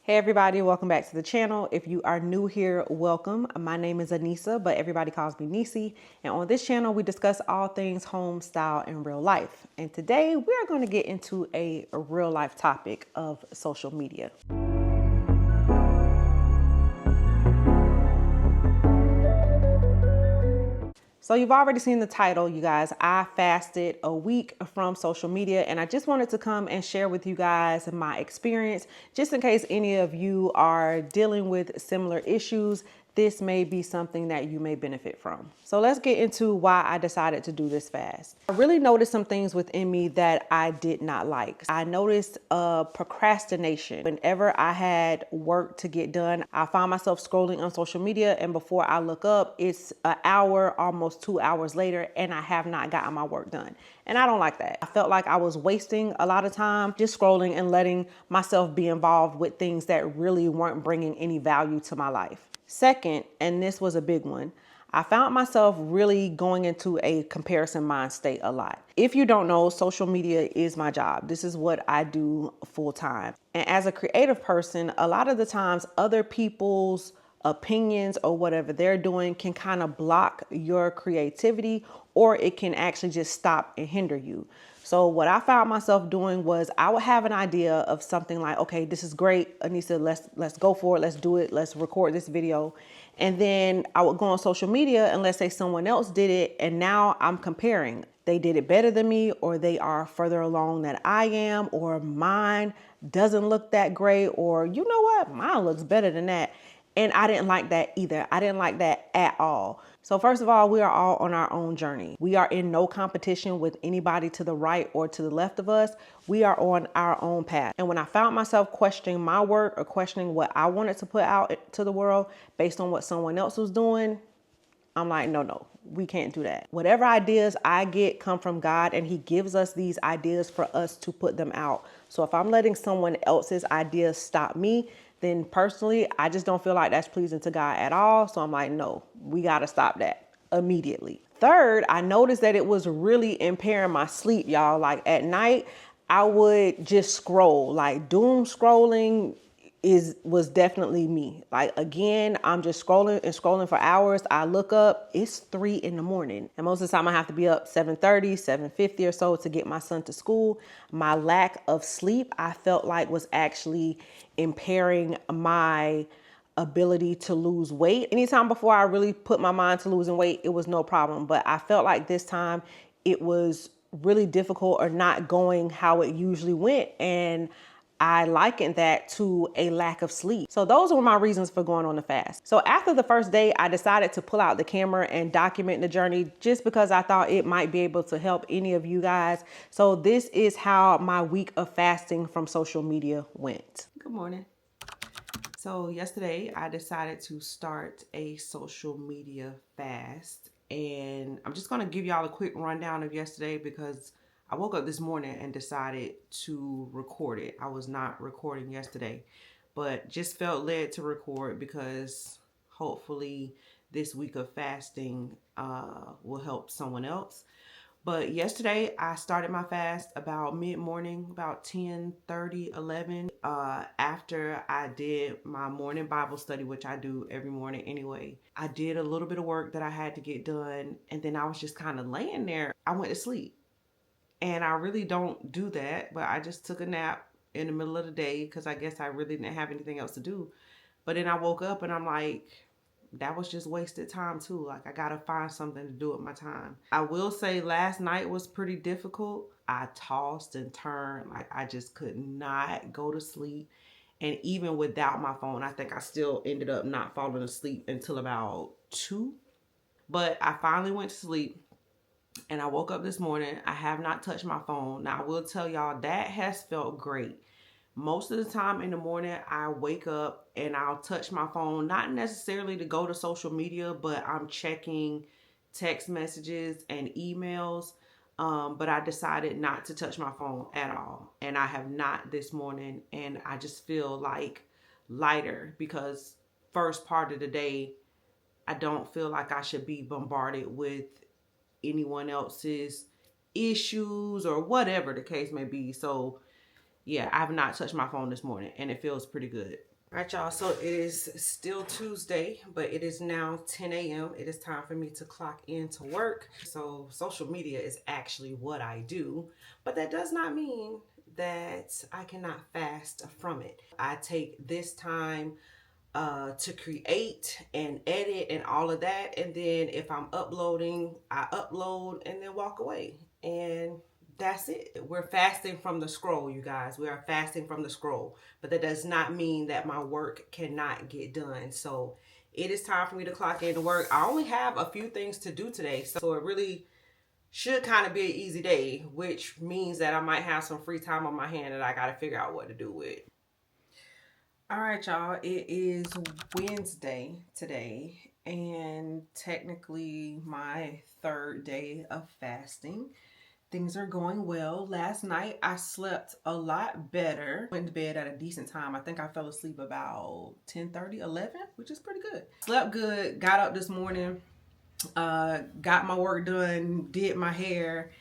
Hey everybody, welcome back to the channel. If you are new here, welcome. My name is Anissa, but everybody calls me Nisi. And on this channel, we discuss all things home, style, and real life. And today we are going to get into a real life topic of social media. So you've already seen the title, you guys. I fasted a week from social media, and I just wanted to come and share with you guys my experience, just in case any of you are dealing with similar issues. This may be something that you may benefit from. So let's get into why I decided to do this fast. I really noticed some things within me that I did not like. I noticed procrastination. Whenever I had work to get done, I found myself scrolling on social media, and before I look up, it's an hour, almost 2 hours later, and I have not gotten my work done. And I don't like that. I felt like I was wasting a lot of time just scrolling and letting myself be involved with things that really weren't bringing any value to my life. Second, and this was a big one, I found myself really going into a comparison mind state a lot. If you don't know, social media is my job. This is what I do full time. And as a creative person, a lot of the times other people's opinions or whatever they're doing can kind of block your creativity, or it can actually just stop and hinder you. So what I found myself doing was I would have an idea of something like, okay, this is great, Anissa, let's go for it, let's do it, let's record this video. And then I would go on social media and let's say someone else did it, and now I'm comparing. They did it better than me, or they are further along than I am, or mine doesn't look that great, or you know what, mine looks better than that. And I didn't like that either. I didn't like that at all. So first of all, we are all on our own journey. We are in no competition with anybody to the right or to the left of us. We are on our own path. And when I found myself questioning my work or questioning what I wanted to put out to the world based on what someone else was doing, I'm like, no, we can't do that. Whatever ideas I get come from God, and He gives us these ideas for us to put them out. So if I'm letting someone else's ideas stop me, then personally, I just don't feel like that's pleasing to God at all. So I'm like, no, we got to stop that immediately. Third, I noticed that it was really impairing my sleep, y'all. Like at night, I would just scroll, like doom scrolling was definitely me. Like again, I'm just scrolling and scrolling for hours. I look up, it's 3 a.m. And most of the time I have to be up 7:30, 7:50 or so to get my son to school. My lack of sleep, I felt like was actually impairing my ability to lose weight. Anytime before I really put my mind to losing weight, it was no problem. But I felt like this time it was really difficult or not going how it usually went. And I likened that to a lack of sleep. So those were my reasons for going on the fast. So after the first day, I decided to pull out the camera and document the journey just because I thought it might be able to help any of you guys. So this is how my week of fasting from social media went. Good morning. So yesterday I decided to start a social media fast, and I'm just gonna give y'all a quick rundown of yesterday because I woke up this morning and decided to record it. I was not recording yesterday, but just felt led to record because hopefully this week of fasting will help someone else. But yesterday I started my fast about mid-morning, about 10:30, 11, after I did my morning Bible study, which I do every morning anyway. I did a little bit of work that I had to get done, and then I was just kind of laying there. I went to sleep. And I really don't do that, but I just took a nap in the middle of the day because I guess I really didn't have anything else to do. But then I woke up and I'm like, that was just wasted time too. Like I gotta find something to do with my time. I will say last night was pretty difficult. I tossed and turned, like I just could not go to sleep. And even without my phone, I think I still ended up not falling asleep until about 2. But I finally went to sleep and I woke up this morning. I have not touched my phone. Now I will tell y'all that has felt great. Most of the time in the morning, I wake up and I'll touch my phone, not necessarily to go to social media, but I'm checking text messages and emails. But I decided not to touch my phone at all. And I have not this morning. And I just feel like lighter because first part of the day, I don't feel like I should be bombarded with anyone else's issues or whatever the case may be. So yeah, I have not touched my phone this morning and it feels pretty good. All right, y'all, so it is still Tuesday, but it is now 10 a.m. It is time for me to clock into work. So social media is actually what I do, but that does not mean that I cannot fast from it. I take this time to create and edit and all of that. And then if I'm uploading, I upload and then walk away. And that's it. We're fasting from the scroll, you guys. We are fasting from the scroll. But that does not mean that my work cannot get done. So it is time for me to clock into work. I only have a few things to do today. So it really should kind of be an easy day, which means that I might have some free time on my hand that I got to figure out what to do with. All right, y'all, it is Wednesday today, and technically my third day of fasting. Things are going well. Last night I slept a lot better. Went to bed at a decent time. I think I fell asleep about 10:30, 11, which is pretty good. Slept good, got up this morning, got my work done, did my hair.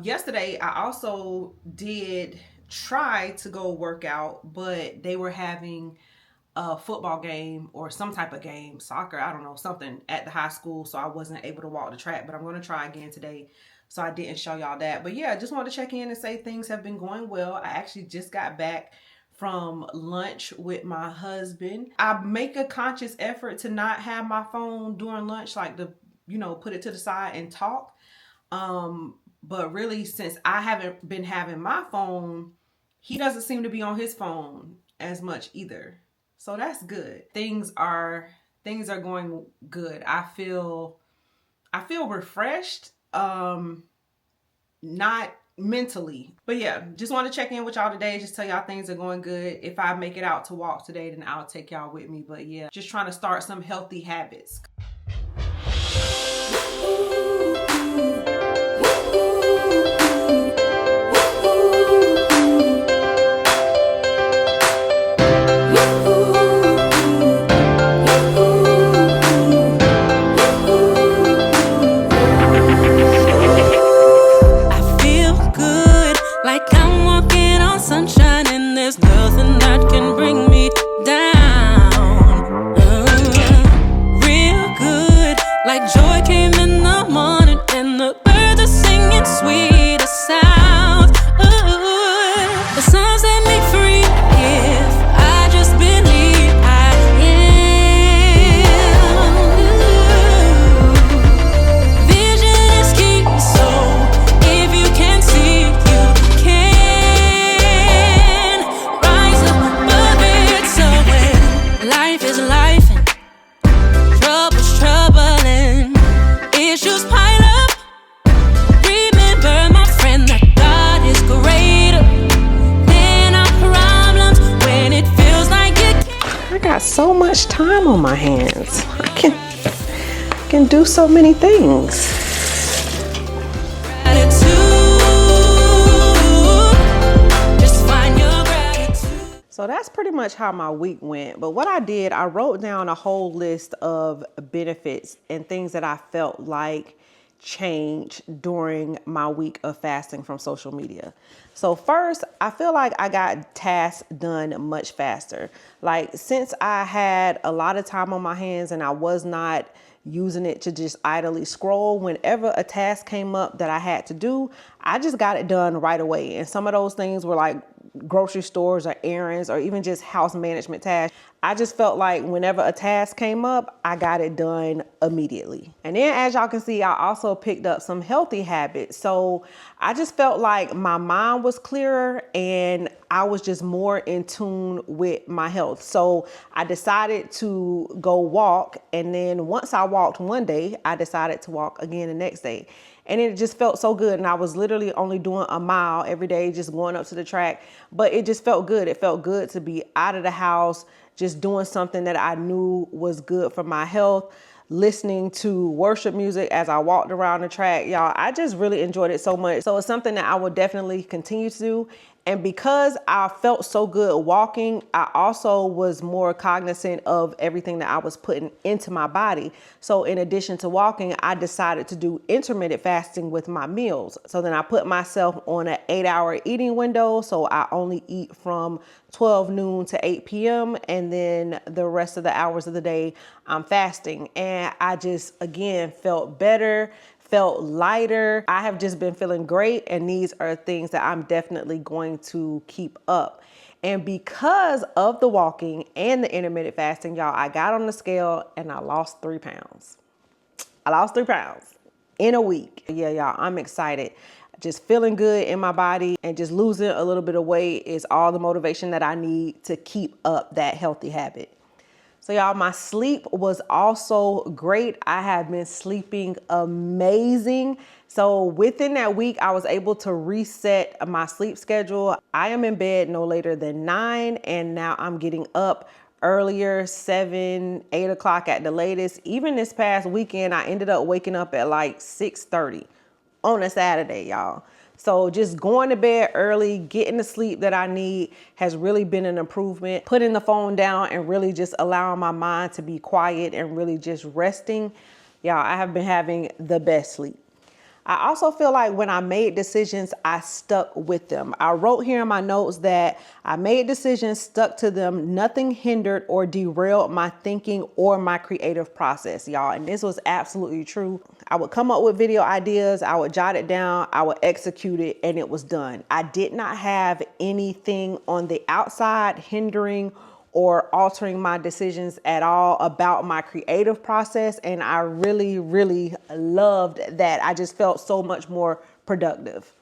Yesterday I also did try to go work out, but they were having a football game or some type of game, soccer, I don't know, something at the high school, so I wasn't able to walk the track, but I'm going to try again today, so I didn't show y'all that. But yeah, just wanted to check in and say things have been going well. I actually just got back from lunch with my husband. I make a conscious effort to not have my phone during lunch, like to, put it to the side and talk. But really, since I haven't been having my phone, he doesn't seem to be on his phone as much either. So that's good. Things are going good. I feel refreshed, not mentally. But yeah, just want to check in with y'all today, just tell y'all things are going good. If I make it out to walk today, then I'll take y'all with me. But yeah, just trying to start some healthy habits. So much time on my hands. I can do so many things. So that's pretty much how my week went. But what I did, I wrote down a whole list of benefits and things that I felt like changed during my week of fasting from social media. So first, I feel like I got tasks done much faster. Like, since I had a lot of time on my hands and I was not using it to just idly scroll, whenever a task came up that I had to do, I just got it done right away. And some of those things were like grocery stores or errands or even just house management tasks. I just felt like whenever a task came up, I got it done immediately. And then, as y'all can see, I also picked up some healthy habits. So I just felt like my mind was clearer and I was just more in tune with my health. So I decided to go walk. And then once I walked one day, I decided to walk again the next day. And it just felt so good. And I was literally only doing a mile every day, just going up to the track. But it just felt good. It felt good to be out of the house, just doing something that I knew was good for my health, listening to worship music as I walked around the track. Y'all, I just really enjoyed it so much. So it's something that I will definitely continue to do. And because I felt so good walking, I also was more cognizant of everything that I was putting into my body. So in addition to walking, I decided to do intermittent fasting with my meals. So then I put myself on an 8-hour eating window. So I only eat from 12 noon to 8 p.m. And then the rest of the hours of the day, I'm fasting. And I just, again, felt better, felt lighter. I have just been feeling great, and these are things that I'm definitely going to keep up. And because of the walking and the intermittent fasting, y'all, I got on the scale and I lost 3 pounds. I lost 3 pounds in a week. Yeah, y'all, I'm excited. Just feeling good in my body, and just losing a little bit of weight is all the motivation that I need to keep up that healthy habit. So y'all, my sleep was also great. I have been sleeping amazing. So within that week, I was able to reset my sleep schedule. I am in bed no later than 9, and now I'm getting up earlier, 7, 8 o'clock at the latest. Even this past weekend, I ended up waking up at like 6:30 on a Saturday, y'all. So just going to bed early, getting the sleep that I need has really been an improvement. Putting the phone down and really just allowing my mind to be quiet and really just resting. Y'all, I have been having the best sleep. I also feel like when I made decisions, I stuck with them. I wrote here in my notes that I made decisions, stuck to them. Nothing hindered or derailed my thinking or my creative process, y'all. And this was absolutely true. I would come up with video ideas, I would jot it down, I would execute it, and it was done. I did not have anything on the outside hindering or altering my decisions at all about my creative process. And I really, really loved that. I just felt so much more productive.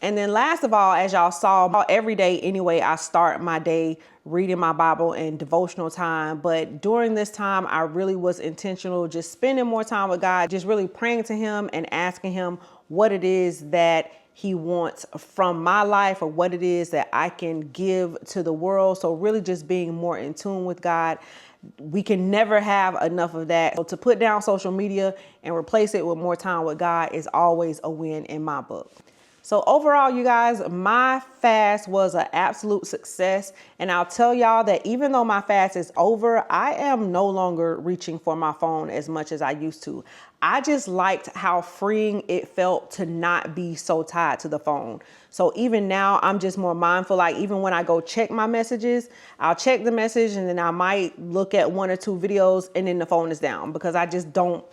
And then last of all, as y'all saw, every day anyway, I start my day reading my Bible and devotional time. But during this time, I really was intentional, just spending more time with God, just really praying to him and asking him what it is that he wants from my life, or what it is that I can give to the world. So really just being more in tune with God. We can never have enough of that. So to put down social media and replace it with more time with God is always a win in my book. So overall, you guys, my fast was an absolute success. And I'll tell y'all that even though my fast is over, I am no longer reaching for my phone as much as I used to. I just liked how freeing it felt to not be so tied to the phone. So even now, I'm just more mindful. Like even when I go check my messages, I'll check the message and then I might look at 1 or 2 videos and then the phone is down, because I just don't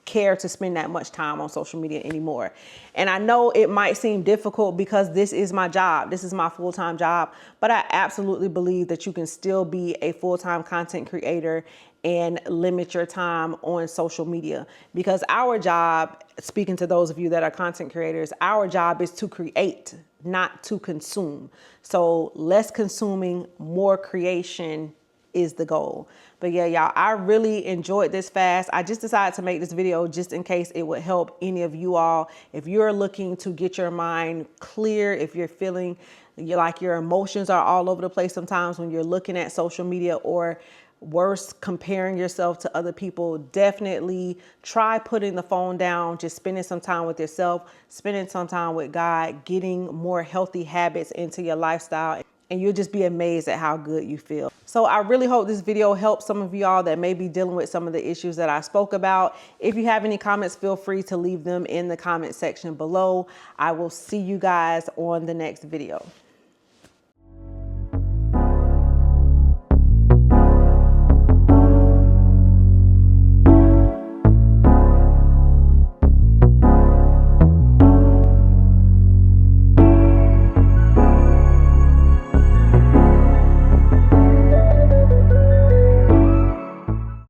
care to spend that much time on social media anymore. And I know it might seem difficult because this is my job. This is my full-time job, but I absolutely believe that you can still be a full-time content creator and limit your time on social media, because our job, speaking to those of you that are content creators, our job is to create, not to consume. So less consuming, more creation is the goal. But yeah, y'all, I really enjoyed this fast. I just decided to make this video just in case it would help any of you all. If you're looking to get your mind clear, if you're feeling like your emotions are all over the place sometimes when you're looking at social media, or worse, comparing yourself to other people, definitely try putting the phone down, just spending some time with yourself, spending some time with God, getting more healthy habits into your lifestyle, and you'll just be amazed at how good you feel. So I really hope this video helps some of y'all that may be dealing with some of the issues that I spoke about. If you have any comments, feel free to leave them in the comment section below. I will see you guys on the next video.